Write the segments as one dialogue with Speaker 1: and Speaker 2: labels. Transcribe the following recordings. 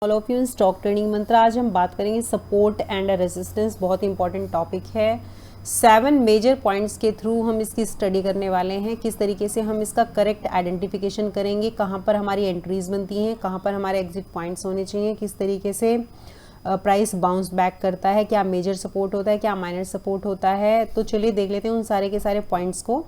Speaker 1: All of you in stock trading मंत्र। आज हम बात करेंगे सपोर्ट एंड रेजिस्टेंस, बहुत इंपॉर्टेंट टॉपिक है। 7 मेजर पॉइंट्स के थ्रू हम इसकी स्टडी करने वाले हैं। किस तरीके से हम इसका करेक्ट आइडेंटिफिकेशन करेंगे, कहाँ पर हमारी एंट्रीज बनती हैं, कहाँ पर हमारे एग्जिट पॉइंट्स होने चाहिए, किस तरीके से प्राइस बाउंस बैक करता है, क्या मेजर सपोर्ट होता है, क्या माइनर सपोर्ट होता है। तो चलिए देख लेते हैं उन सारे के सारे पॉइंट्स को।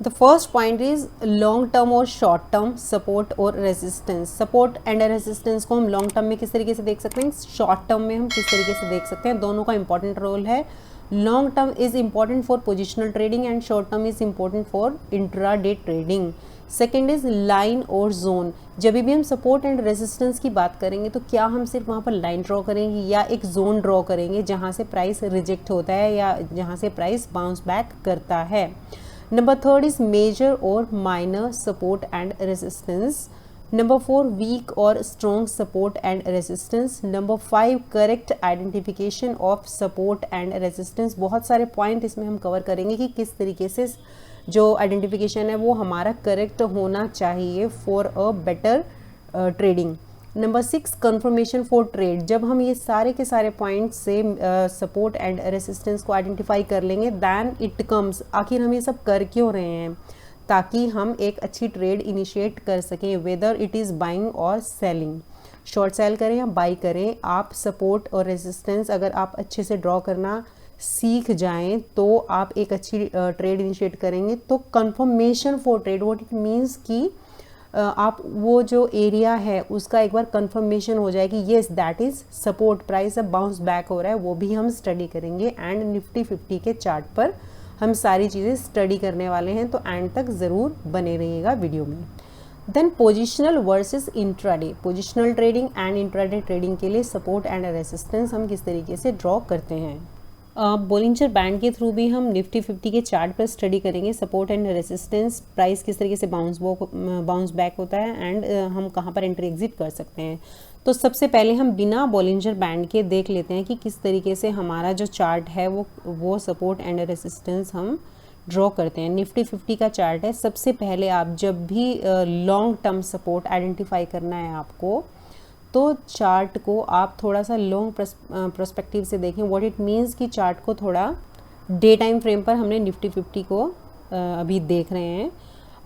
Speaker 1: The first point is long term और शॉर्ट टर्म सपोर्ट और रेजिस्टेंस। सपोर्ट एंड रेजिस्टेंस को हम लॉन्ग टर्म में किस तरीके से देख सकते हैं, शॉर्ट टर्म में हम किस तरीके से देख सकते हैं। दोनों का इंपॉर्टेंट रोल है। Long term is important for positional trading and short term is important for intra day trading. Second is line और जोन। जब भी हम सपोर्ट एंड रेजिस्टेंस की बात करेंगे तो क्या हम सिर्फ वहाँ पर लाइन ड्रॉ करेंगे या एक जोन ड्रॉ करेंगे जहाँ से प्राइस रिजेक्ट होता है या जहाँ से प्राइस बाउंस बैक करता है। नंबर थर्ड इज मेजर और minor support and resistance. Number 4 weak और strong support and resistance. Number 5 correct identification of support and resistance. बहुत सारे पॉइंट इसमें हम कवर करेंगे कि किस तरीके से जो आइडेंटिफिकेशन है वो हमारा करेक्ट होना चाहिए for a better trading. Number 6 confirmation for trade. जब हम ये सारे के सारे पॉइंट से सपोर्ट एंड रेसिस्टेंस को आइडेंटिफाई कर लेंगे, दैन इट कम्स, आखिर हम ये सब कर क्यों रहे हैं, ताकि हम एक अच्छी ट्रेड इनिशिएट कर सकें, वेदर इट इज़ बाइंग और सेलिंग। शॉर्ट सेल करें या बाई करें, आप सपोर्ट और रेजिस्टेंस अगर आप अच्छे से ड्रॉ करना सीख जाएं तो आप एक अच्छी ट्रेड इनिशिएट करेंगे। तो confirmation for trade what it means कि आप वो जो एरिया है उसका एक बार कंफर्मेशन हो जाए कि yes that is support, price अब बाउंस बैक हो रहा है, वो भी हम स्टडी करेंगे। एंड निफ्टी 50 के चार्ट पर हम सारी चीज़ें स्टडी करने वाले हैं, तो एंड तक ज़रूर बने रहिएगा वीडियो में। Then positional versus intraday. Positional trading and intraday trading के लिए सपोर्ट एंड रेजिस्टेंस हम किस तरीके से ड्रॉ करते हैं। बोलिंजर बैंड के थ्रू भी हम निफ्टी 50 के चार्ट पर स्टडी करेंगे सपोर्ट एंड रेजिस्टेंस, प्राइस किस तरीके से बाउंस बैक होता है एंड हम कहाँ पर एंट्री एग्जिट कर सकते हैं। तो सबसे पहले हम बिना बोलिंजर बैंड के देख लेते हैं कि किस तरीके से हमारा जो चार्ट है वो सपोर्ट एंड रेजिस्टेंस हम ड्रॉ करते हैं। निफ्टी 50 का चार्ट है। सबसे पहले आप जब भी लॉन्ग टर्म सपोर्ट आइडेंटिफाई करना है आपको, तो चार्ट को आप थोड़ा सा लॉन्ग पर्सपेक्टिव से देखें। व्हाट इट मीन्स कि चार्ट को थोड़ा डे टाइम फ्रेम पर हमने निफ्टी 50 को अभी देख रहे हैं।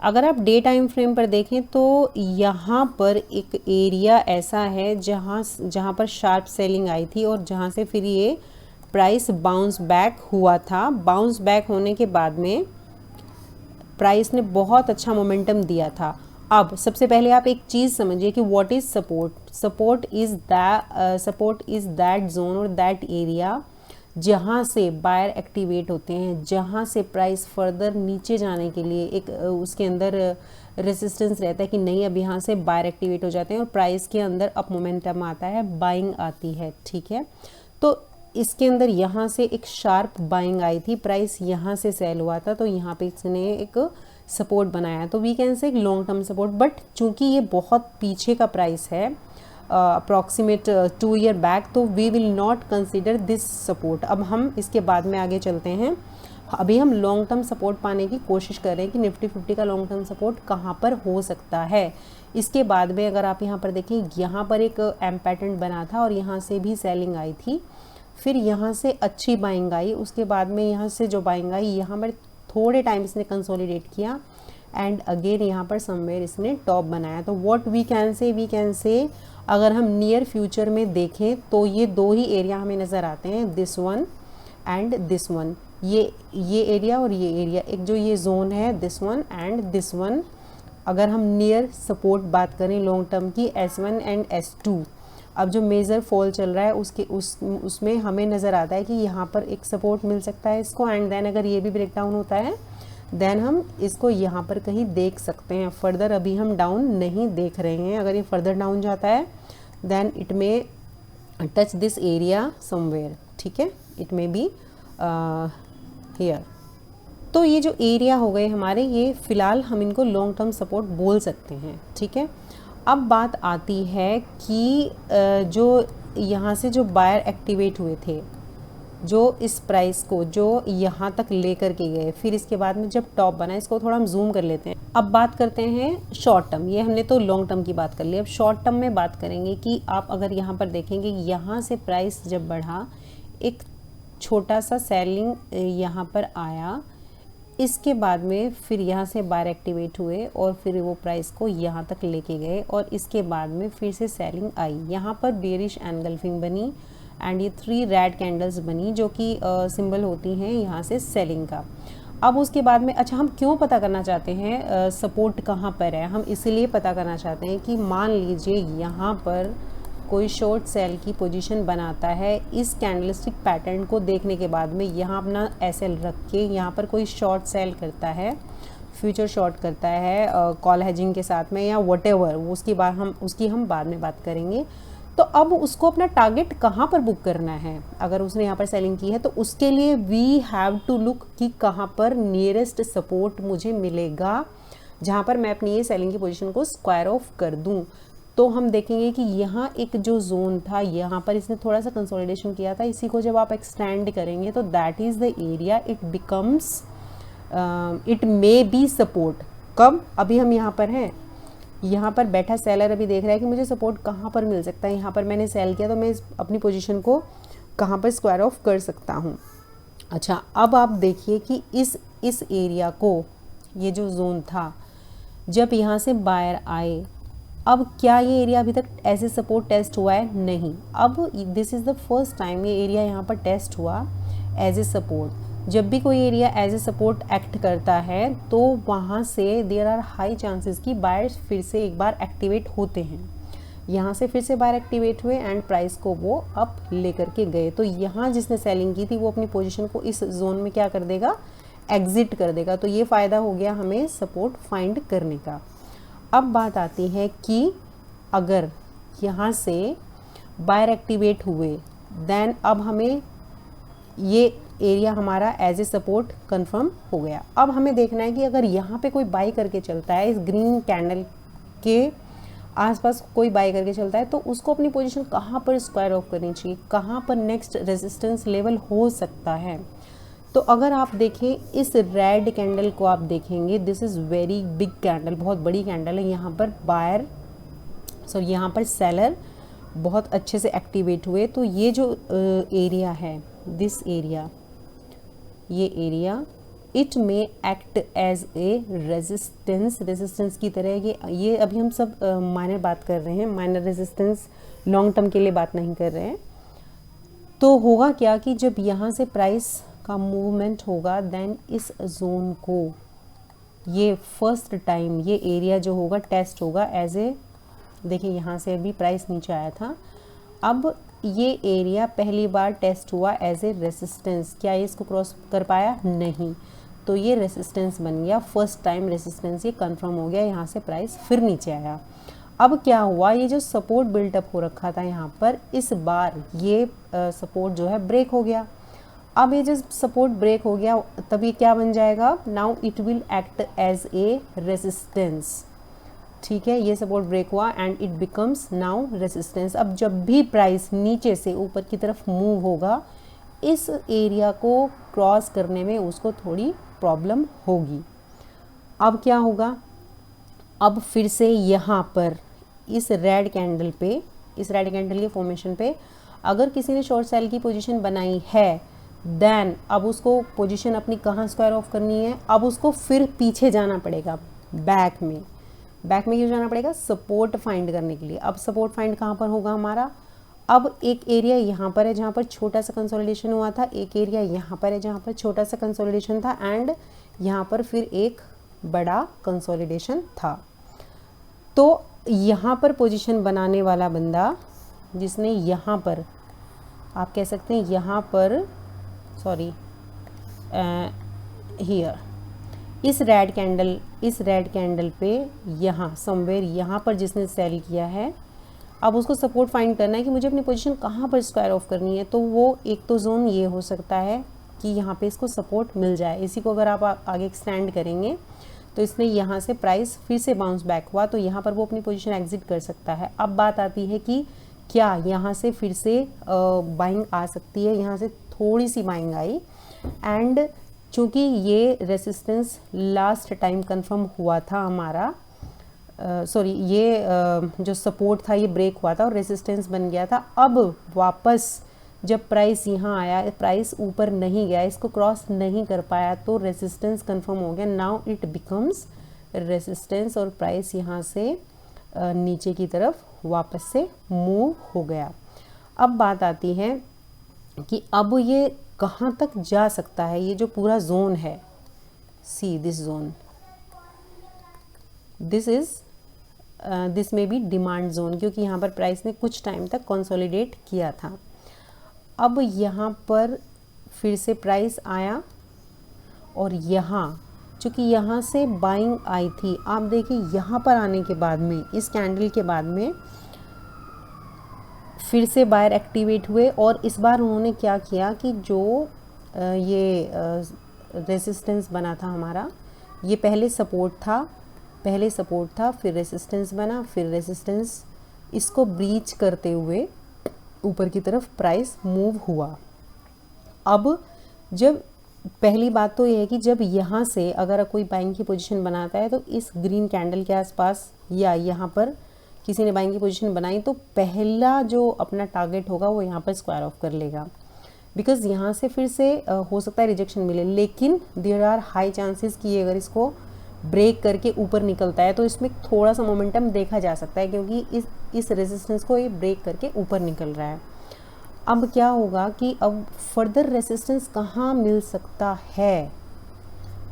Speaker 1: अगर आप डे टाइम फ्रेम पर देखें तो यहाँ पर एक एरिया ऐसा है जहाँ पर शार्प सेलिंग आई थी और जहाँ से फिर ये प्राइस बाउंस बैक हुआ था। बाउंस बैक होने के बाद में प्राइस ने बहुत अच्छा मोमेंटम दिया था। अब सबसे पहले आप एक चीज़ समझिए कि what is support. Support is that zone और दैट एरिया जहाँ से बायर एक्टिवेट होते हैं, जहाँ से प्राइस फर्दर नीचे जाने के लिए एक उसके अंदर रेजिस्टेंस रहता है कि नहीं, अब यहाँ से बायर एक्टिवेट हो जाते हैं और प्राइस के अंदर अप मोमेंटम आता है, बाइंग आती है। ठीक है, तो इसके अंदर यहाँ से एक शार्प बाइंग आई थी, प्राइस यहाँ से सेल हुआ था, तो यहाँ पे इसने एक सपोर्ट बनाया, तो वी कैन से एक लॉन्ग टर्म सपोर्ट। बट चूंकि ये बहुत पीछे का प्राइस है, अप्रॉक्सीमेट 2 ईयर बैक, तो we will not consider this support. अब हम इसके बाद में आगे चलते हैं। अभी हम लॉन्ग टर्म सपोर्ट पाने की कोशिश कर रहे हैं कि निफ्टी 50 का लॉन्ग टर्म सपोर्ट कहाँ पर हो सकता है। इसके बाद में अगर आप यहाँ पर देखें, यहाँ पर एक एम पैटर्न बना था और यहाँ से भी सेलिंग आई थी, फिर यहाँ से अच्छी बाइंग आई, उसके बाद में यहाँ से जो बाइंग आई, यहाँ पर थोड़े टाइम इसने कंसोलिडेट किया एंड अगेन यहाँ पर समवेयर इसने टॉप बनाया। तो व्हाट वी कैन से अगर हम नियर फ्यूचर में देखें तो ये दो ही एरिया हमें नज़र आते हैं, this one and this one. ये एरिया और ये एरिया, एक जो ये जोन है this one and this one. अगर हम नियर सपोर्ट बात करें लॉन्ग टर्म की, S1 एंड S2, अब जो मेजर फॉल चल रहा है उसमें हमें नज़र आता है कि यहाँ पर एक सपोर्ट मिल सकता है इसको, एंड देन अगर ये भी ब्रेकडाउन होता है देन हम इसको यहाँ पर कहीं देख सकते हैं। फर्दर अभी हम डाउन नहीं देख रहे हैं। अगर ये फर्दर डाउन जाता है then it may touch this area somewhere. ठीक है, इट मे बी हियर। तो ये जो एरिया हो गए हमारे, ये फ़िलहाल हम इनको लॉन्ग टर्म सपोर्ट बोल सकते हैं। ठीक है, अब बात आती है कि जो यहाँ से जो बायर एक्टिवेट हुए थे, जो इस प्राइस को जो यहाँ तक लेकर के गए, फिर इसके बाद में जब टॉप बना, इसको थोड़ा हम जूम कर लेते हैं। अब बात करते हैं शॉर्ट टर्म, ये हमने तो लॉन्ग टर्म की बात कर ली। अब शॉर्ट टर्म में बात करेंगे कि आप अगर यहाँ पर देखेंगे, यहाँ से प्राइस जब बढ़ा, एक छोटा सा सेलिंग यहाँ पर आया, इसके बाद में फिर यहाँ से बायर एक्टिवेट हुए और फिर वो प्राइस को यहाँ तक लेके गए और इसके बाद में फिर से सेलिंग आई। यहाँ पर बेरिश एनगल्फिंग बनी एंड ये 3 रेड कैंडल्स बनी जो कि सिंबल होती हैं यहाँ से सेलिंग का। अब उसके बाद में अच्छा, हम क्यों पता करना चाहते हैं सपोर्ट कहाँ पर है? हम इसलिए पता करना चाहते हैं कि मान लीजिए यहाँ पर कोई शॉर्ट सेल की पोजीशन बनाता है, इस कैंडलस्टिक पैटर्न को देखने के बाद में यहाँ अपना एसएल रख के यहाँ पर कोई शॉर्ट सेल करता है, फ्यूचर शॉर्ट करता है कॉल हेजिंग के साथ में या व्हाटएवर, उसकी हम बाद में बात करेंगे। तो अब उसको अपना टारगेट कहाँ पर बुक करना है? अगर उसने यहाँ पर सेलिंग की है तो उसके लिए वी हैव टू लुक कि कहाँ पर नियरेस्ट सपोर्ट मुझे मिलेगा जहाँ पर मैं अपनी ये सेलिंग की पोजीशन को स्क्वायर ऑफ कर दूँ। तो हम देखेंगे कि यहाँ एक जो जोन था, यहाँ पर इसने थोड़ा सा कंसोलिडेशन किया था, इसी को जब आप एक्सटेंड करेंगे तो that is the area it becomes, it may be support. कब? अभी हम यहाँ पर हैं, यहाँ पर बैठा सेलर अभी देख रहा है कि मुझे सपोर्ट कहाँ पर मिल सकता है, यहाँ पर मैंने सेल किया तो मैं अपनी पोजीशन को कहाँ पर स्क्वायर ऑफ कर सकता हूँ। अच्छा, अब आप देखिए कि इस एरिया को, ये जो जोन था, जब यहाँ से बायर आए, अब क्या ये एरिया अभी तक ऐसे सपोर्ट टेस्ट हुआ है? नहीं। अब this is the first time ये एरिया यहाँ पर टेस्ट हुआ एज ए सपोर्ट। जब भी कोई area as a support act करता है तो वहाँ से देयर आर हाई चांसेस कि बायर्स फिर से एक बार एक्टिवेट होते हैं। यहाँ से फिर से बायर एक्टिवेट हुए एंड प्राइस को वो अप लेकर के गए। तो यहाँ जिसने सेलिंग की थी वो अपनी पोजीशन को इस जोन में क्या कर देगा? एग्जिट कर देगा। तो ये फ़ायदा हो गया हमें सपोर्ट फाइंड करने का। अब बात आती है कि अगर यहाँ से बायर एक्टिवेट हुए, देन अब हमें ये एरिया हमारा एज ए सपोर्ट कंफर्म हो गया। अब हमें देखना है कि अगर यहाँ पे कोई बाई करके चलता है, इस ग्रीन कैंडल के आसपास कोई बाई करके चलता है, तो उसको अपनी पोजीशन कहाँ पर स्क्वायर ऑफ करनी चाहिए, कहाँ पर नेक्स्ट रेजिस्टेंस लेवल हो सकता है। तो अगर आप देखें इस रेड कैंडल को, आप देखेंगे this is very big candle, बहुत बड़ी कैंडल है। यहाँ पर बायर यहाँ पर सेलर बहुत अच्छे से एक्टिवेट हुए। तो ये जो एरिया है, दिस एरिया, ये area it may act as a resistance की तरह। ये अभी हम सब माइनर बात कर रहे हैं, माइनर रेजिस्टेंस, लॉन्ग टर्म के लिए बात नहीं कर रहे हैं। तो होगा क्या कि जब यहाँ से प्राइस का मूवमेंट होगा, देन इस जोन को ये फर्स्ट टाइम ये एरिया जो होगा टेस्ट होगा एज ए, देखिए यहाँ से अभी प्राइस नीचे आया था, अब ये एरिया पहली बार टेस्ट हुआ एज ए रेसिस्टेंस। क्या ये इसको क्रॉस कर पाया? नहीं। तो ये रेसिस्टेंस बन गया, फर्स्ट टाइम रेसिस्टेंस ये कंफर्म हो गया, यहाँ से प्राइस फिर नीचे आया। अब क्या हुआ, ये जो सपोर्ट बिल्टअप हो रखा था यहाँ पर, इस बार ये सपोर्ट जो है ब्रेक हो गया। अब ये जब सपोर्ट ब्रेक हो गया तब ये क्या बन जाएगा? Now it will act as a resistance. ठीक है, ये सपोर्ट ब्रेक हुआ and it becomes now resistance. अब जब भी प्राइस नीचे से ऊपर की तरफ मूव होगा, इस एरिया को क्रॉस करने में उसको थोड़ी प्रॉब्लम होगी। अब क्या होगा? अब फिर से यहाँ पर इस रेड कैंडल पे, इस रेड कैंडल के फॉर्मेशन पे अगर किसी ने शॉर्ट सेल की पोजीशन बनाई है, देन अब उसको पोजीशन अपनी कहाँ स्क्वायर ऑफ करनी है? अब उसको फिर पीछे जाना पड़ेगा, बैक में। बैक में क्यों जाना पड़ेगा? सपोर्ट फाइंड करने के लिए। अब सपोर्ट फाइंड कहाँ पर होगा हमारा? अब एक एरिया यहाँ पर है जहाँ पर छोटा सा कंसोलिडेशन हुआ था, एक एरिया यहाँ पर है जहाँ पर छोटा सा कंसोलिडेशन था, एंड यहाँ पर फिर एक बड़ा कंसोलिडेशन था। तो यहाँ पर पोजीशन बनाने वाला बंदा जिसने यहाँ पर, आप कह सकते हैं यहाँ पर, सॉरी हियर, इस रेड कैंडल पे यहाँ समवेयर यहाँ पर जिसने सेल किया है, अब उसको सपोर्ट फाइंड करना है कि मुझे अपनी पोजीशन कहाँ पर स्क्वायर ऑफ करनी है। तो वो एक तो जोन ये हो सकता है कि यहाँ पे इसको सपोर्ट मिल जाए। इसी को अगर आप आगे एक्सटेंड करेंगे तो इसने यहाँ से प्राइस फिर से बाउंस बैक हुआ, तो यहाँ पर वो अपनी पोजीशन एग्जिट कर सकता है। अब बात आती है कि क्या यहाँ से फिर से बाइंग आ सकती है, यहाँ से थोड़ी सी बाइंग आई। एंड चूँकि ये रेसिस्टेंस लास्ट टाइम कंफर्म हुआ था हमारा, जो सपोर्ट था ये ब्रेक हुआ था और रेसिस्टेंस बन गया था। अब वापस जब प्राइस यहाँ आया, प्राइस ऊपर नहीं गया, इसको क्रॉस नहीं कर पाया, तो रेसिस्टेंस कंफर्म हो गया। नाउ इट बिकम्स रेसिस्टेंस और प्राइस यहाँ से नीचे की तरफ वापस से मूव हो गया। अब बात आती है कि अब ये कहाँ तक जा सकता है। ये जो पूरा जोन है, सी दिस जोन, दिस में भी डिमांड जोन, क्योंकि यहाँ पर प्राइस ने कुछ टाइम तक कंसोलिडेट किया था। अब यहाँ पर फिर से प्राइस आया और यहाँ चूँकि यहाँ से बाइंग आई थी, आप देखिए यहाँ पर आने के बाद में, इस कैंडल के बाद में फिर से बायर एक्टिवेट हुए और इस बार उन्होंने क्या किया कि जो ये रेसिस्टेंस बना था हमारा, ये पहले सपोर्ट था, फिर रेसिस्टेंस बना, फिर रेसिस्टेंस, इसको ब्रीच करते हुए ऊपर की तरफ प्राइस मूव हुआ। अब जब पहली बात तो ये है कि जब यहाँ से अगर कोई बाइंग की पोजीशन बनाता है तो इस ग्रीन कैंडल के आसपास या यहाँ पर किसी ने बाइंग की पोजीशन बनाई, तो पहला जो अपना टारगेट होगा वो यहाँ पर स्क्वायर ऑफ कर लेगा, बिकॉज यहाँ से फिर से हो सकता है रिजेक्शन मिले। लेकिन देयर आर हाई चांसेस कि अगर इसको ब्रेक करके ऊपर निकलता है तो इसमें थोड़ा सा मोमेंटम देखा जा सकता है, क्योंकि इस रेजिस्टेंस को ये ब्रेक करके ऊपर निकल रहा है। अब क्या होगा कि अब फर्दर रेजिस्टेंस कहाँ मिल सकता है,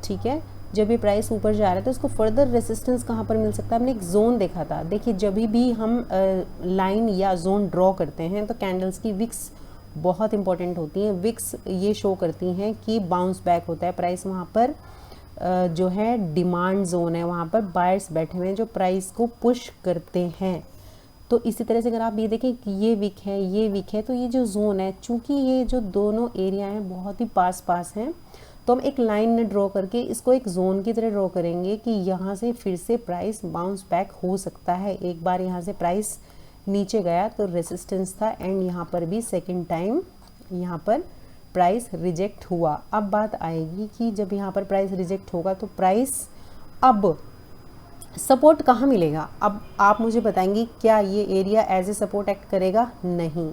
Speaker 1: ठीक है, जब ये प्राइस ऊपर जा रहा है तो इसको फर्दर रेजिस्टेंस कहाँ पर मिल सकता है। हमने एक जोन देखा था, देखिए जब भी हम लाइन या जोन ड्रॉ करते हैं तो कैंडल्स की विक्स बहुत इंपॉर्टेंट होती हैं। विक्स ये शो करती हैं कि बाउंस बैक होता है प्राइस, वहाँ पर जो है डिमांड जोन है, वहाँ पर बायर्स बैठे हुए हैं जो प्राइस को पुश करते हैं। तो इसी तरह से अगर आप ये देखें कि ये वीक है, ये वीक है, तो ये जो जोन है, चूंकि ये जो दोनों एरिया हैं बहुत ही पास हैं, तो हम एक लाइन ड्रॉ करके इसको एक जोन की तरह ड्रॉ करेंगे कि यहाँ से फिर से प्राइस बाउंस बैक हो सकता है। एक बार यहाँ से प्राइस नीचे गया तो रेसिस्टेंस था एंड यहाँ पर भी सेकेंड टाइम यहाँ पर प्राइस रिजेक्ट हुआ। अब बात आएगी कि जब यहाँ पर प्राइस रिजेक्ट होगा तो प्राइस अब सपोर्ट कहाँ मिलेगा। अब आप मुझे बताएंगे क्या ये area as a support act करेगा? नहीं,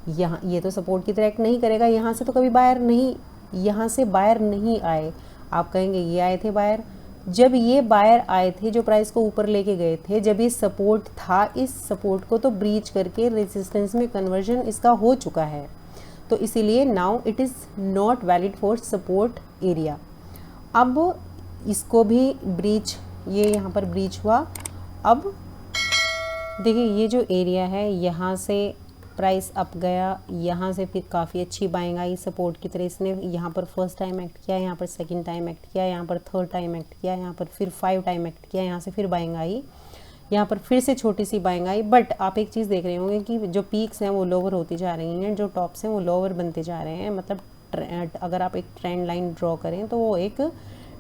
Speaker 1: यहाँ ये तो सपोर्ट की तरह एक्ट नहीं करेगा। यहाँ से तो कभी बायर नहीं, यहाँ से बायर नहीं आए। आप कहेंगे ये आए थे बायर, जब ये बायर आए थे जो प्राइस को ऊपर लेके गए थे, जब ये सपोर्ट था, इस सपोर्ट को तो ब्रीच करके रेजिस्टेंस में कन्वर्जन इसका हो चुका है, तो इसीलिए now it is not valid for support area. अब इसको भी ब्रीच, ये यहाँ पर ब्रीच हुआ। अब देखिए ये जो एरिया है, यहाँ से प्राइस अप गया, यहाँ से फिर काफ़ी अच्छी बाइंग आई सपोर्ट की तरह। इसने यहाँ पर फर्स्ट टाइम एक्ट किया, यहाँ पर सेकंड टाइम एक्ट किया, यहाँ पर थर्ड टाइम एक्ट किया, यहाँ पर फिर 5 टाइम एक्ट किया, यहाँ से फिर बाइंग आई, यहाँ पर फिर से छोटी सी बाइंग आई। बट आप एक चीज़ देख रहे होंगे कि जो पीक्स हैं वो लोअर होती जा रही हैं, जो टॉप्स हैं वो लोअर बनते जा रहे हैं। मतलब अगर आप एक ट्रेंड लाइन ड्रॉ करें तो वो एक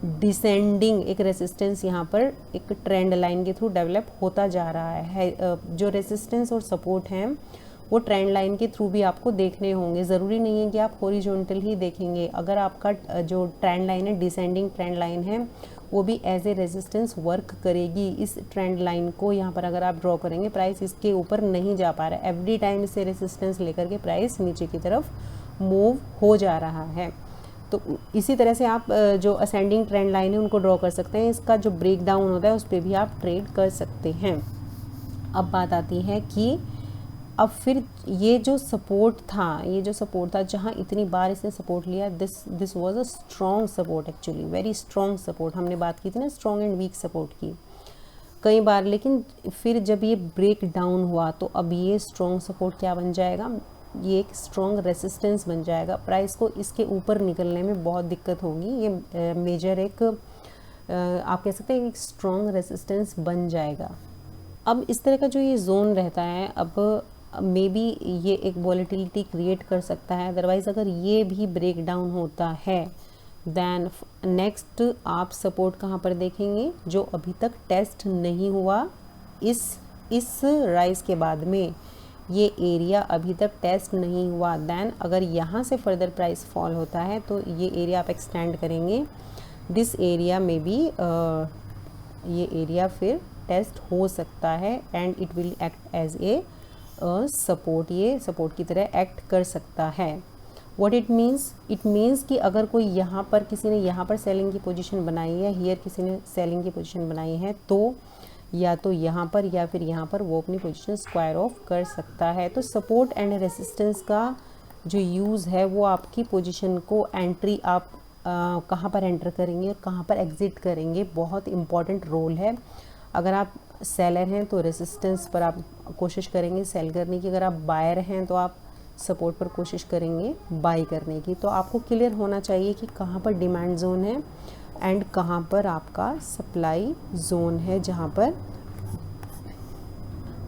Speaker 1: डिसेंडिंग, एक रेसिस्टेंस यहाँ पर एक ट्रेंड लाइन के थ्रू डेवलप होता जा रहा है। जो रेसिस्टेंस और सपोर्ट हैं वो ट्रेंड लाइन के थ्रू भी आपको देखने होंगे। ज़रूरी नहीं है कि आप हॉरिजॉन्टल ही देखेंगे। अगर आपका जो ट्रेंड लाइन है डिसेंडिंग ट्रेंड लाइन है, वो भी एज ए रेजिस्टेंस वर्क करेगी। इस ट्रेंड लाइन को यहाँ पर अगर आप ड्रॉ करेंगे, प्राइस इसके ऊपर नहीं जा पा रहा है, एवरी टाइम इसे रेजिस्टेंस लेकर के प्राइस नीचे की तरफ मूव हो जा रहा है। तो इसी तरह से आप जो असेंडिंग ट्रेंड लाइन है उनको ड्रॉ कर सकते हैं। इसका जो ब्रेक डाउन होता है उस पर भी आप ट्रेड कर सकते हैं। अब बात आती है कि अब फिर ये जो सपोर्ट था, जहाँ इतनी बार इसने सपोर्ट लिया, this was a strong support, actually very strong support. हमने बात की थी ना स्ट्रॉन्ग एंड वीक सपोर्ट की कई बार, लेकिन फिर जब ये ब्रेक डाउन हुआ तो अब ये स्ट्रॉन्ग सपोर्ट क्या बन जाएगा, ये एक स्ट्रॉन्ग रेसिस्टेंस बन जाएगा। प्राइस को इसके ऊपर निकलने में बहुत दिक्कत होगी। ये मेजर एक आप कह सकते हैं एक स्ट्रॉन्ग रेसिस्टेंस बन जाएगा। अब इस तरह का जो ये जोन रहता है, अब मे बी ये एक वॉलेटिलिटी क्रिएट कर सकता है। अदरवाइज़ अगर ये भी ब्रेक डाउन होता है देन नेक्स्ट आप सपोर्ट कहाँ पर देखेंगे, जो अभी तक टेस्ट नहीं हुआ इस राइज के बाद में। ये एरिया अभी तक टेस्ट नहीं हुआ, देन अगर यहाँ से फर्दर प्राइस फॉल होता है तो ये एरिया आप एक्सटेंड करेंगे, दिस एरिया में भी ये एरिया फिर टेस्ट हो सकता है and it will act as a support, ये सपोर्ट की तरह एक्ट कर सकता है। व्हाट इट मीन्स कि अगर कोई यहाँ पर किसी ने यहाँ पर सेलिंग की पोजीशन बनाई है, हियर किसी ने सेलिंग की पोजीशन बनाई है, तो या तो यहाँ पर या फिर यहाँ पर वो अपनी पोजीशन स्क्वायर ऑफ कर सकता है। तो सपोर्ट एंड रेसिस्टेंस का जो यूज़ है वो आपकी पोजीशन को एंट्री आप कहाँ पर एंटर करेंगे और कहाँ पर एग्ज़िट करेंगे, बहुत इम्पॉर्टेंट रोल है। अगर आप सेलर हैं तो रेसिस्टेंस पर आप कोशिश करेंगे सेल करने की, अगर आप बायर हैं तो आप सपोर्ट पर कोशिश करेंगे बाई करने की। तो आपको क्लियर होना चाहिए कि कहाँ पर डिमांड जोन है एंड कहाँ पर आपका सप्लाई जोन है जहाँ पर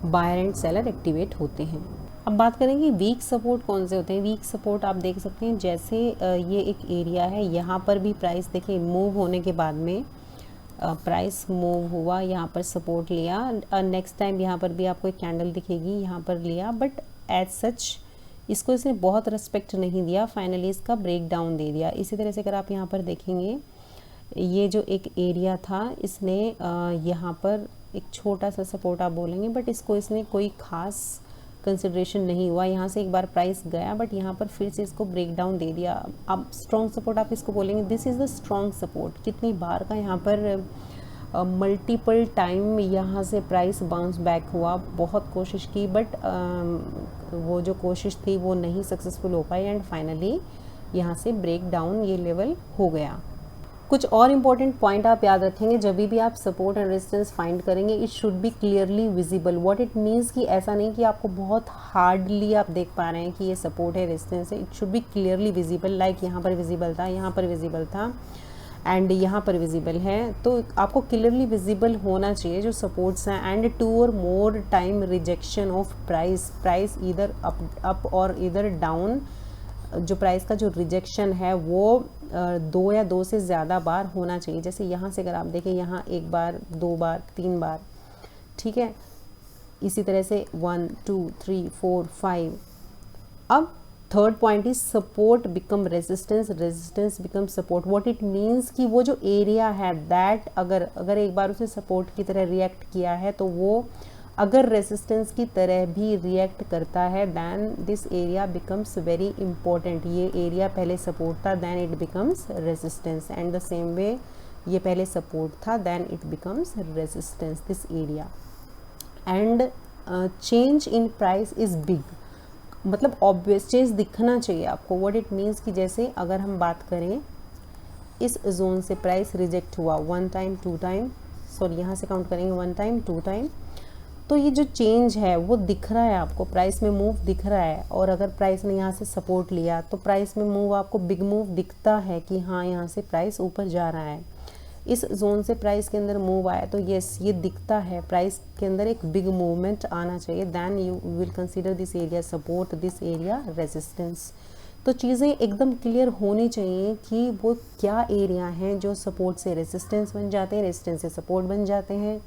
Speaker 1: बायर एंड सेलर एक्टिवेट होते हैं। अब बात करेंगे वीक सपोर्ट कौन से होते हैं। वीक सपोर्ट आप देख सकते हैं, जैसे ये एक एरिया है, यहाँ पर भी प्राइस देखिए मूव होने के बाद में प्राइस मूव हुआ, यहाँ पर सपोर्ट लिया, नेक्स्ट टाइम यहाँ पर भी आपको एक कैंडल दिखेगी, यहाँ पर लिया, बट एज सच इसको इसने बहुत रिस्पेक्ट नहीं दिया, फाइनली इसका ब्रेक डाउन दे दिया। इसी तरह से अगर आप यहाँ पर देखेंगे, ये जो एक एरिया था इसने यहाँ पर एक छोटा सा सपोर्ट आप बोलेंगे, बट इसको इसने कोई ख़ास कंसिडरेशन नहीं हुआ, यहाँ से एक बार प्राइस गया बट यहाँ पर फिर से इसको ब्रेक डाउन दे दिया। अब स्ट्रॉन्ग सपोर्ट आप इसको बोलेंगे, this is the strong support. कितनी बार का यहाँ पर मल्टीपल टाइम यहाँ से प्राइस बाउंस बैक हुआ, बहुत कोशिश की बट वो जो कोशिश थी वो नहीं सक्सेसफुल हो पाई एंड फाइनली यहाँ से ब्रेक डाउन ये लेवल हो गया। कुछ और इम्पॉर्टेंट पॉइंट आप याद रखेंगे जब भी आप सपोर्ट एंड रेजिस्टेंस फाइंड करेंगे, it should be clearly visible. What it means कि ऐसा नहीं कि आपको बहुत हार्डली आप देख पा रहे हैं कि ये सपोर्ट है रेजिस्टेंस है, it should be clearly visible. Like यहाँ पर विजिबल था, यहाँ पर विजिबल था एंड यहाँ पर विजिबल है, तो आपको क्लियरली विजिबल होना चाहिए जो सपोर्ट्स हैं। एंड 2 और more time rejection of price either up और ईदर डाउन, जो प्राइस का जो रिजेक्शन है वो 2 या 2 से ज़्यादा बार होना चाहिए। जैसे यहाँ से अगर आप देखें, यहाँ 1 बार 2 बार 3 बार, ठीक है, इसी तरह से 1 2 3 4 5। अब third point is support become resistance, resistance become support. What it means कि वो जो एरिया है दैट अगर एक बार उसने सपोर्ट की तरह रिएक्ट किया है तो वो अगर रेजिस्टेंस की तरह भी रिएक्ट करता है then this area becomes very important. ये एरिया पहले सपोर्ट था then it becomes resistance, and the same way ये पहले सपोर्ट था then it becomes resistance this area. And change in price is big, मतलब ऑब्वियस चेंज दिखना चाहिए आपको। व्हाट इट मीन्स कि जैसे अगर हम बात करें इस जोन से प्राइस रिजेक्ट हुआ 1 टाइम 2 टाइम, सॉरी यहाँ से काउंट करेंगे 1 टाइम 2 टाइम, तो ये जो चेंज है वो दिख रहा है आपको, प्राइस में मूव दिख रहा है। और अगर प्राइस ने यहाँ से सपोर्ट लिया तो प्राइस में मूव आपको बिग मूव दिखता है कि हाँ यहाँ से प्राइस ऊपर जा रहा है। इस जोन से प्राइस के अंदर मूव आया तो यस ये दिखता है प्राइस के अंदर एक बिग मूवमेंट आना चाहिए, then you will consider this area support, this area resistance. तो चीज़ें एकदम क्लियर होनी चाहिए कि वो क्या एरिया हैं जो सपोर्ट से रेजिस्टेंस बन जाते हैं, रेजिस्टेंस से सपोर्ट बन जाते हैं,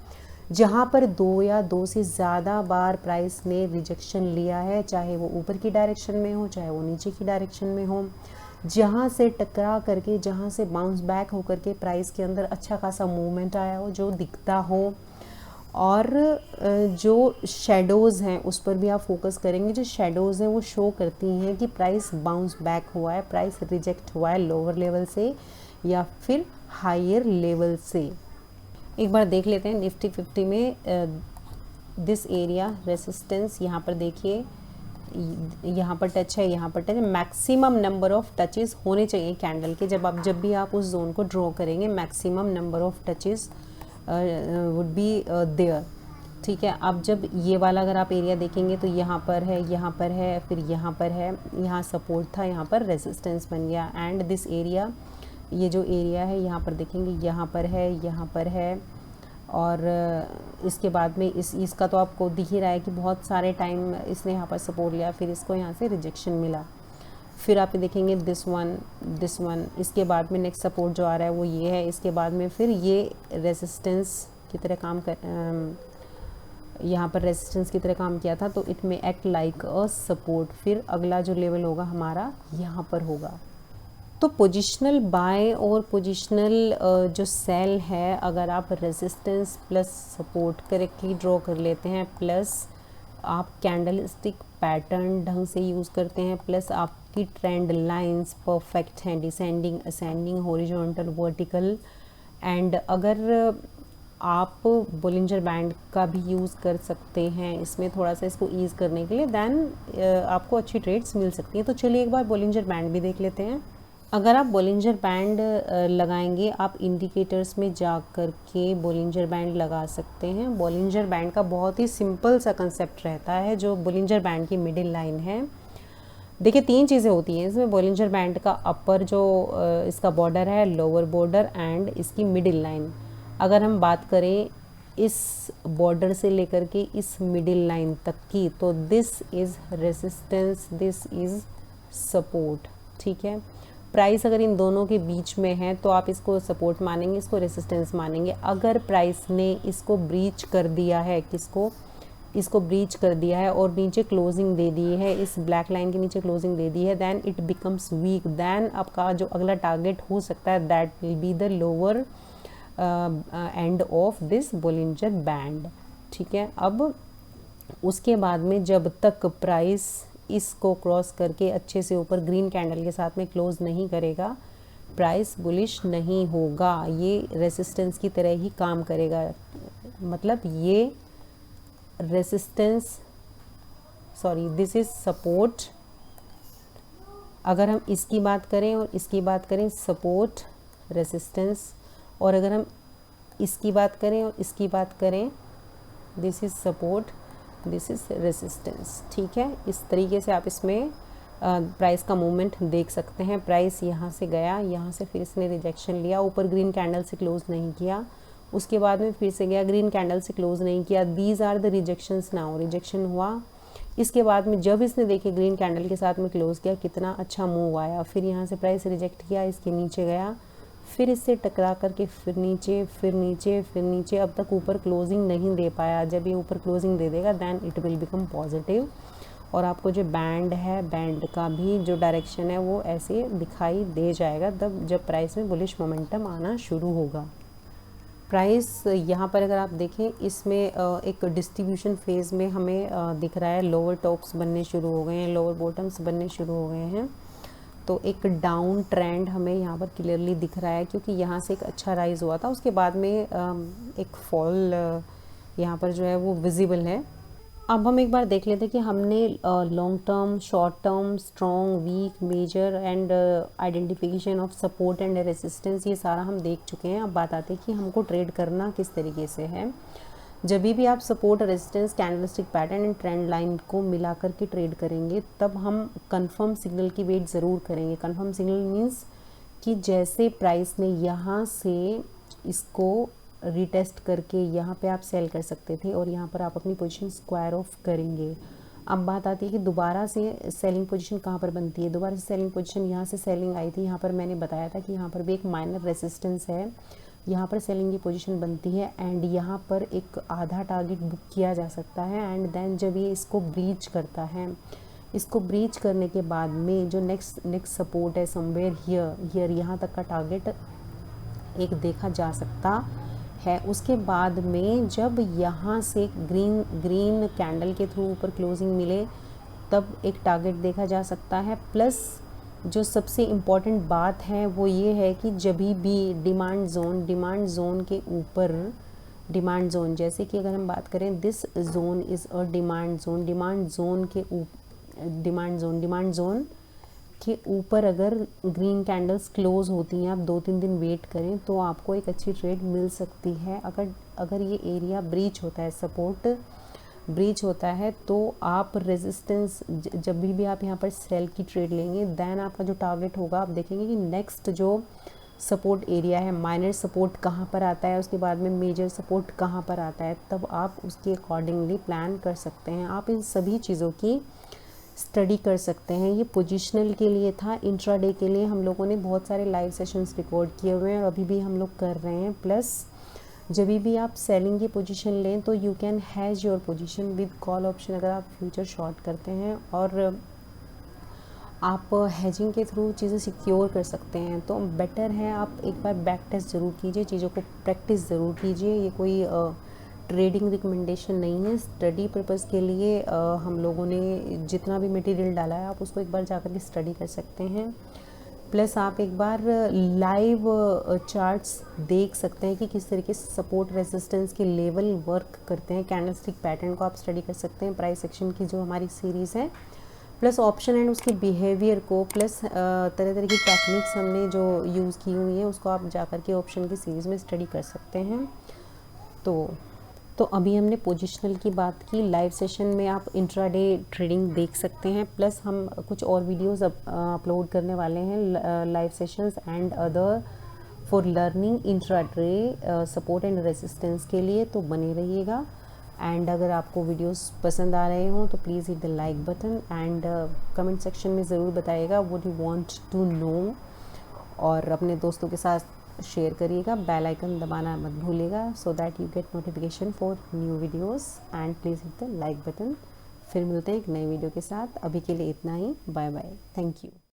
Speaker 1: जहाँ पर 2 या 2 से ज़्यादा बार प्राइस ने रिजेक्शन लिया है, चाहे वो ऊपर की डायरेक्शन में हो चाहे वो नीचे की डायरेक्शन में हो, जहाँ से टकरा करके जहाँ से बाउंस बैक होकर के प्राइस के अंदर अच्छा खासा मूवमेंट आया हो जो दिखता हो। और जो शेडोज़ हैं उस पर भी आप फोकस करेंगे, जो शेडोज़ हैं वो शो करती हैं कि प्राइस बाउंस बैक हुआ है, प्राइस रिजेक्ट हुआ है लोअर लेवल से या फिर हायर लेवल से। एक बार देख लेते हैं निफ्टी 50 में दिस एरिया रेसिस्टेंस, यहाँ पर देखिए यहाँ पर टच है, यहाँ पर टच है, मैक्सिमम नंबर ऑफ टचेस होने चाहिए कैंडल के। जब भी आप उस जोन को ड्रॉ करेंगे maximum number of touches would be there, ठीक है। अब जब ये वाला अगर आप एरिया देखेंगे तो यहाँ पर है, यहाँ पर है, फिर यहाँ पर है, यहाँ सपोर्ट था, यहाँ पर रेजिस्टेंस बन गया। एंड दिस एरिया, ये जो एरिया है यहाँ पर देखेंगे यहाँ पर है, यहाँ पर है, और इसके बाद में इसका तो आपको दिख ही रहा है कि बहुत सारे टाइम इसने यहाँ पर सपोर्ट लिया, फिर इसको यहाँ से रिजेक्शन मिला। फिर आप देखेंगे दिस वन, इसके बाद में नेक्स्ट सपोर्ट जो आ रहा है वो ये है, इसके बाद में फिर ये रेजिस्टेंस की तरह काम कर यहाँ पर रेजिस्टेंस की तरह काम किया था, तो इट में एक्ट लाइक अ सपोर्ट। फिर अगला जो लेवल होगा हमारा यहाँ पर होगा। तो पोजिशनल बाय और पोजिशनल जो सेल है, अगर आप resistance plus support correctly draw कर लेते हैं, प्लस आप कैंडल स्टिक पैटर्न ढंग से यूज़ करते हैं, प्लस आपकी ट्रेंड लाइंस परफेक्ट हैं, descending, ascending, horizontal, vertical, and अगर आप बोलिंजर बैंड का भी यूज़ कर सकते हैं इसमें थोड़ा सा इसको ईज़ करने के लिए, देन आपको अच्छी ट्रेड्स मिल सकती हैं। तो चलिए एक बार बोलिंजर बैंड भी देख लेते हैं। अगर आप बोलिंजर बैंड लगाएंगे, आप इंडिकेटर्स में जा कर के बोलिंजर बैंड लगा सकते हैं। बोलिंजर बैंड का बहुत ही सिंपल सा कंसेप्ट रहता है। जो बोलिंजर बैंड की मिडिल लाइन है, देखिए 3 चीज़ें होती हैं इसमें। बोलिंजर बैंड का अपर जो इसका बॉर्डर है, लोअर बॉर्डर, एंड इसकी मिडिल लाइन। अगर हम बात करें इस बॉर्डर से लेकर के इस मिडिल लाइन तक की, तो this is resistance, this is support. ठीक है, प्राइस अगर इन दोनों के बीच में है तो आप इसको सपोर्ट मानेंगे, इसको रेजिस्टेंस मानेंगे। अगर प्राइस ने इसको ब्रीच कर दिया है, किसको, इसको ब्रीच कर दिया है और नीचे क्लोजिंग दे दी है, इस ब्लैक लाइन के नीचे क्लोजिंग दे दी है, then it becomes weak. Then आपका जो अगला टारगेट हो सकता है, that will be the lower end of this Bollinger band. ठीक है, अब उसके बाद में जब तक प्राइस इसको क्रॉस करके अच्छे से ऊपर ग्रीन कैंडल के साथ में क्लोज नहीं करेगा, प्राइस बुलिश नहीं होगा। ये रेजिस्टेंस की तरह ही काम करेगा, मतलब ये resistance, sorry, this is support. अगर हम इसकी बात करें और इसकी बात करें, सपोर्ट, रेजिस्टेंस, और अगर हम इसकी बात करें और इसकी बात करें, this is support, this is resistance. ठीक है, इस तरीके से आप इसमें प्राइस का मूवमेंट देख सकते हैं। प्राइस यहाँ से गया, यहाँ से फिर इसने रिजेक्शन लिया, ऊपर ग्रीन कैंडल से क्लोज नहीं किया, उसके बाद में फिर से गया, ग्रीन कैंडल से क्लोज नहीं किया। These are the rejections now, rejection हुआ। इसके बाद में जब इसने देखे ग्रीन कैंडल के साथ में क्लोज किया, कितना अच्छा मूव आया। फिर यहाँ से प्राइस रिजेक्ट किया, इसके नीचे गया, फिर इससे टकरा करके फिर नीचे, फिर नीचे, फिर नीचे, अब तक ऊपर क्लोजिंग नहीं दे पाया। जब ये ऊपर क्लोजिंग दे देगा, then it will become positive, और आपको जो बैंड है, बैंड का भी जो डायरेक्शन है वो ऐसे दिखाई दे जाएगा तब जब प्राइस में बुलिश मोमेंटम आना शुरू होगा। प्राइस यहाँ पर अगर आप देखें, इसमें एक डिस्ट्रीब्यूशन फेज़ में हमें दिख रहा है, लोअर टॉप्स बनने शुरू हो गए हैं, लोअर बॉटम्स बनने शुरू हो गए हैं। तो एक डाउन ट्रेंड हमें यहाँ पर क्लियरली दिख रहा है, क्योंकि यहाँ से एक अच्छा राइज हुआ था, उसके बाद में एक फॉल यहाँ पर जो है वो विजिबल है। अब हम एक बार देख लेते हैं कि हमने long term, short term, strong, weak, major and identification of support and resistance, ये सारा हम देख चुके हैं। अब बात आती है कि हमको ट्रेड करना किस तरीके से है। जब भी आप support, resistance, candlestick pattern and trend line को मिला करके ट्रेड करेंगे, तब हम कंफर्म सिग्नल की वेट ज़रूर करेंगे। कंफर्म सिग्नल मीन्स कि जैसे प्राइस ने यहाँ से इसको रिटेस्ट करके यहाँ पे आप सेल कर सकते थे और यहाँ पर आप अपनी पोजीशन स्क्वायर ऑफ करेंगे। अब बात आती है कि दोबारा से सेलिंग पोजीशन कहाँ पर बनती है। दोबारा से सेलिंग पोजीशन यहाँ से सेलिंग आई थी, यहाँ पर मैंने बताया था कि यहाँ पर भी एक माइनर रेजिस्टेंस है, यहाँ पर सेलिंग की पोजीशन बनती है, एंड यहाँ पर एक आधा टारगेट बुक किया जा सकता है। एंड देन जब ये इसको ब्रीच करता है, इसको ब्रीच करने के बाद में जो नेक्स्ट सपोर्ट है समवेयर हियर, यहाँ तक का टारगेट एक देखा जा सकता है। उसके बाद में जब यहाँ से ग्रीन कैंडल के थ्रू ऊपर क्लोजिंग मिले, तब एक टारगेट देखा जा सकता है। प्लस जो सबसे इम्पॉर्टेंट बात है वो ये है कि जब भी डिमांड जोन के ऊपर, डिमांड जोन, जैसे कि अगर हम बात करें, this zone is a demand zone, demand zone के ऊपर अगर ग्रीन कैंडल्स क्लोज होती हैं, आप 2-3 दिन वेट करें तो आपको एक अच्छी ट्रेड मिल सकती है। अगर ये एरिया ब्रीच होता है, सपोर्ट ब्रीच होता है, तो आप रेजिस्टेंस, जब भी आप यहाँ पर सेल की ट्रेड लेंगे, देन आपका जो टारगेट होगा, आप देखेंगे कि नेक्स्ट जो सपोर्ट एरिया है, माइनर सपोर्ट कहाँ पर आता है, उसके बाद में मेजर सपोर्ट कहाँ पर आता है, तब आप उसके अकॉर्डिंगली प्लान कर सकते हैं। आप इन सभी चीज़ों की स्टडी कर सकते हैं। ये पोजिशनल के लिए था। इंट्राडे के लिए हम लोगों ने बहुत सारे लाइव सेशंस रिकॉर्ड किए हुए हैं और अभी भी हम लोग कर रहे हैं। प्लस जब भी आप सेलिंग की पोजीशन लें तो you can has your position with call option अगर आप फ्यूचर शॉर्ट करते हैं, और आप हेजिंग के थ्रू चीज़ें सिक्योर कर सकते हैं। तो बेटर है आप एक बार बैक टेस्ट ज़रूर कीजिए, चीज़ों को प्रैक्टिस ज़रूर कीजिए। ये कोई ट्रेडिंग रिकमेंडेशन नहीं है, स्टडी पर्पज़ के लिए हम लोगों ने जितना भी मटेरियल डाला है आप उसको एक बार जाकर के स्टडी कर सकते हैं। प्लस आप एक बार लाइव चार्ट्स देख सकते हैं कि किस तरीके से सपोर्ट रेजिस्टेंस के लेवल वर्क करते हैं। कैंडलस्टिक पैटर्न को आप स्टडी कर सकते हैं, प्राइस एक्शन की जो हमारी सीरीज़ है, प्लस ऑप्शन एंड उसके बिहेवियर को, प्लस तरह तरह की टेक्निक्स हमने जो यूज़ की हुई हैं उसको आप जाकर के ऑप्शन की सीरीज़ में स्टडी कर सकते हैं। तो अभी हमने पोजिशनल की बात की। लाइव सेशन में आप इंट्राडे ट्रेडिंग देख सकते हैं, प्लस हम कुछ और वीडियोस अपलोड करने वाले हैं, live sessions and other for learning intraday support and resistance के लिए। तो बने रहिएगा। एंड अगर आपको वीडियोस पसंद आ रहे हों तो please hit the like button and comment section में ज़रूर बताइएगा what you want to know, और अपने दोस्तों के साथ शेयर करिएगा। बेल आइकन दबाना मत भूलिएगा so that you get notification for new videos, and please hit the like button. फिर मिलते हैं एक नई वीडियो के साथ। अभी के लिए इतना ही। Bye bye. Thank you.